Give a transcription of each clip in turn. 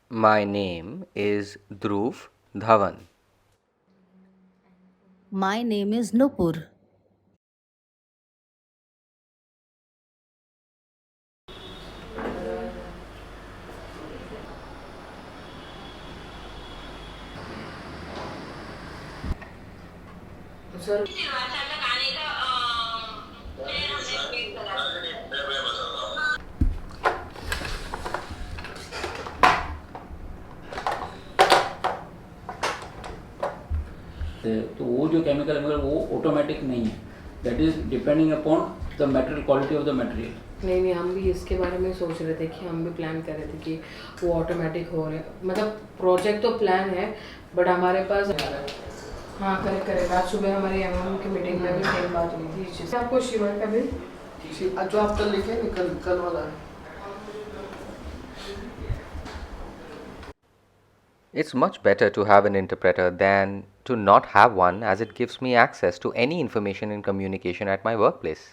My name is Dhruv Dhawan. My name is Nupur. तो वो जो केमिकल है वो ऑटोमेटिक नहीं है, that is depending upon the material quality of the material. नहीं नहीं, हम भी इसके बारे में सोच रहे थे कि हम भी प्लान कर रहे थे कि वो ऑटोमेटिक हो रहे, मतलब प्रोजेक्ट तो प्लान है बट हमारे पास. हाँ करेक्ट करेक्ट, आज सुबह हमारी एमएम की मीटिंग में भी सेम बात हुई थी इस चीज़ से. आपको शिवर का भी जो आप कल लिखे कल कल वाला है. It's much better to have an interpreter than to not have one, as it gives me access to any information in communication at my workplace.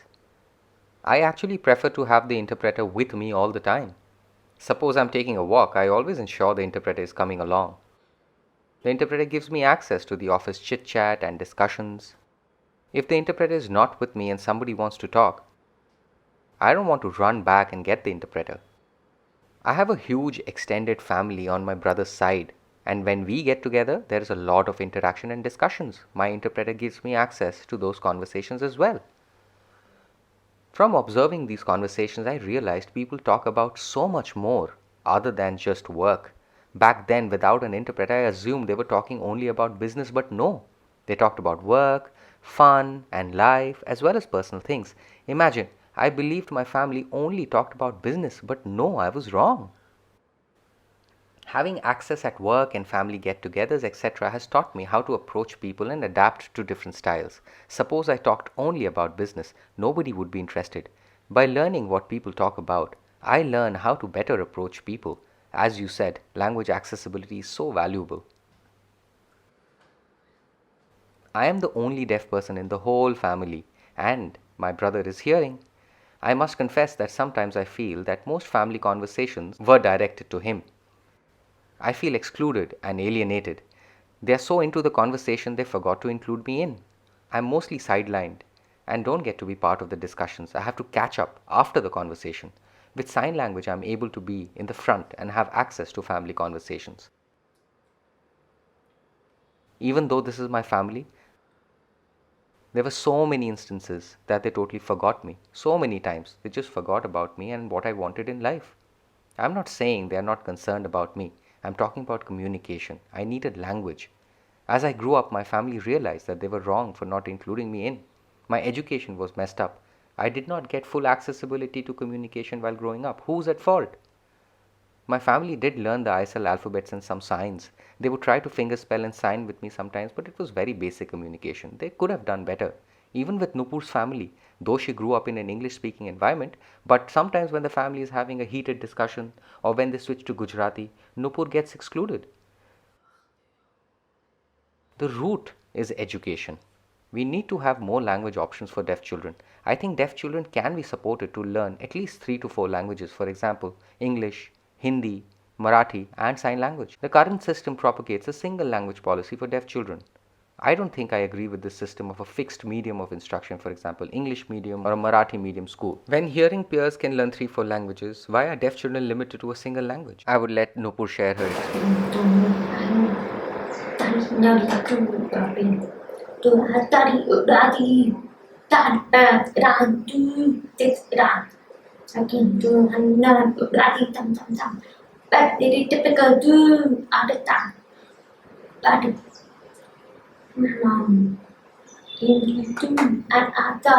I actually prefer to have the interpreter with me all the time. Suppose I'm taking a walk, I always ensure the interpreter is coming along. The interpreter gives me access to the office chit chat and discussions. If the interpreter is not with me and somebody wants to talk, I don't want to run back and get the interpreter. I have a huge extended family on my brother's side, and when we get together, there is a lot of interaction and discussions. My interpreter gives me access to those conversations as well. From observing these conversations, I realized people talk about so much more other than just work. Back then, without an interpreter, I assumed they were talking only about business, but no. They talked about work, fun, and life, as well as personal things. Imagine, I believed my family only talked about business, but no, I was wrong. Having access at work and family get togethers, etc., has taught me how to approach people and adapt to different styles. Suppose I talked only about business, nobody would be interested. By learning what people talk about, I learn how to better approach people. As you said, language accessibility is so valuable. I am the only deaf person in the whole family, and my brother is hearing. I must confess that sometimes I feel that most family conversations were directed to him. I feel excluded and alienated. They are so into the conversation they forgot to include me in. I'm mostly sidelined and don't get to be part of the discussions. I have to catch up after the conversation. With sign language, I'm able to be in the front and have access to family conversations. Even though this is my family, there were so many instances that they totally forgot me. So many times they just forgot about me and what I wanted in life. I'm not saying they are not concerned about me. I'm talking about communication. I needed language. As I grew up, my family realized that they were wrong for not including me in. My education was messed up. I did not get full accessibility to communication while growing up. Who's at fault? My family did learn the ISL alphabets and some signs. They would try to fingerspell and sign with me sometimes, but it was very basic communication. They could have done better. Even with Nupur's family, though she grew up in an English speaking environment, but sometimes when the family is having a heated discussion or when they switch to Gujarati, Nupur gets excluded. The root is education. We need to have more language options for deaf children. I think deaf children can be supported to learn at least 3 to 4 languages, for example, English, Hindi, Marathi, and sign language. The current system propagates a single language policy for deaf children. I don't think I agree with this system of a fixed medium of instruction, for example, English medium or a Marathi medium school. When hearing peers can learn 3 4 languages, why are deaf children limited to a single language? I would let Nupur share her experience. Nyari Rabin to Hatari Radi Tad Radu Tit Rad. Again to Hanan Radi Tam Tam Tam. But did it typical do at the time. But in two and at the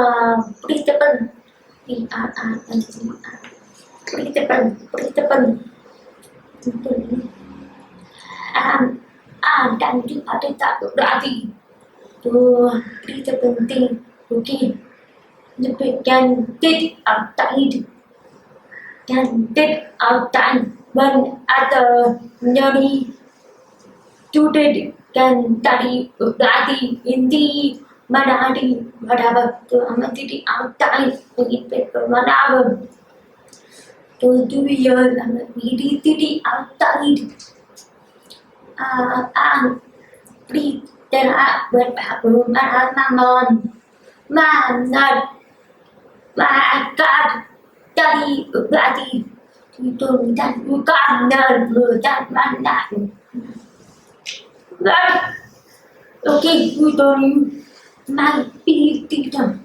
pretable the pretable dan tu ada tak berarti tu kita penting mungkin demikian titik outside dan titik outside when ada nyari today dan tadi berarti inti mana hari berapa tu amat titik outside begitu bermana tu 2 years amat titik outside Ang Litera Berpamanon Manat Makat Dari Berarti Itu dan bukan dan berdan mandat. Okay, we don't might be teacher.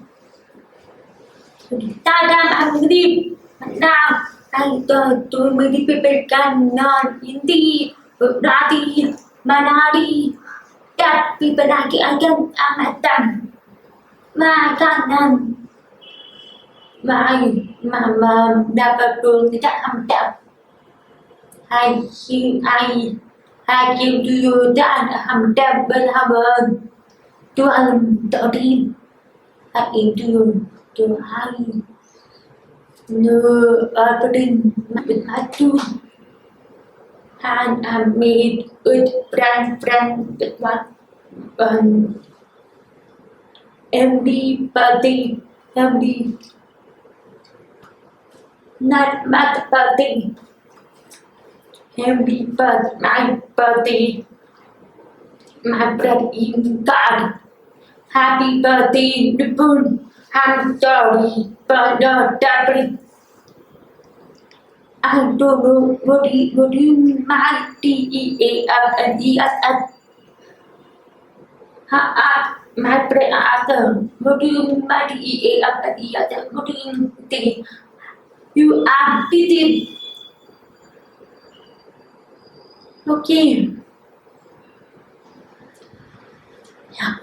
Tadam Agri now I don't do many people can not indeed Rati Manadi that people like I can amatam my kanan my mama dapat pun tidak amatam I came to you that amatam berhaban Tuhan tadi I came to you to hide no opening with my tooth and I made with friend with what everybody not my birthday everybody my birthday my breath in God happy birthday Noopur I'm sorry but not that I don't know what you mean by DEAFNESS. My brother, what do you mean by DEAFNESS? What do you think? You are busy. Okay. Yeah.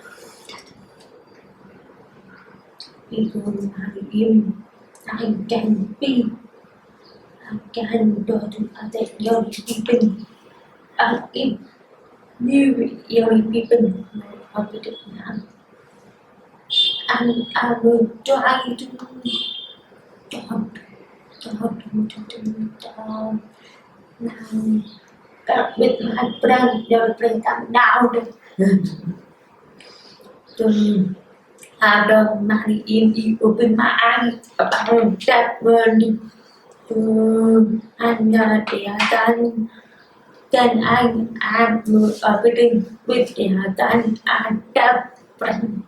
People marry him. I can be. I can go to other young people. If new young people are with it now. And I will try to talk now. But with my friend, your friend come down. I don't marry him, he open my eyes about that word. And then I am everything with the done and that friend.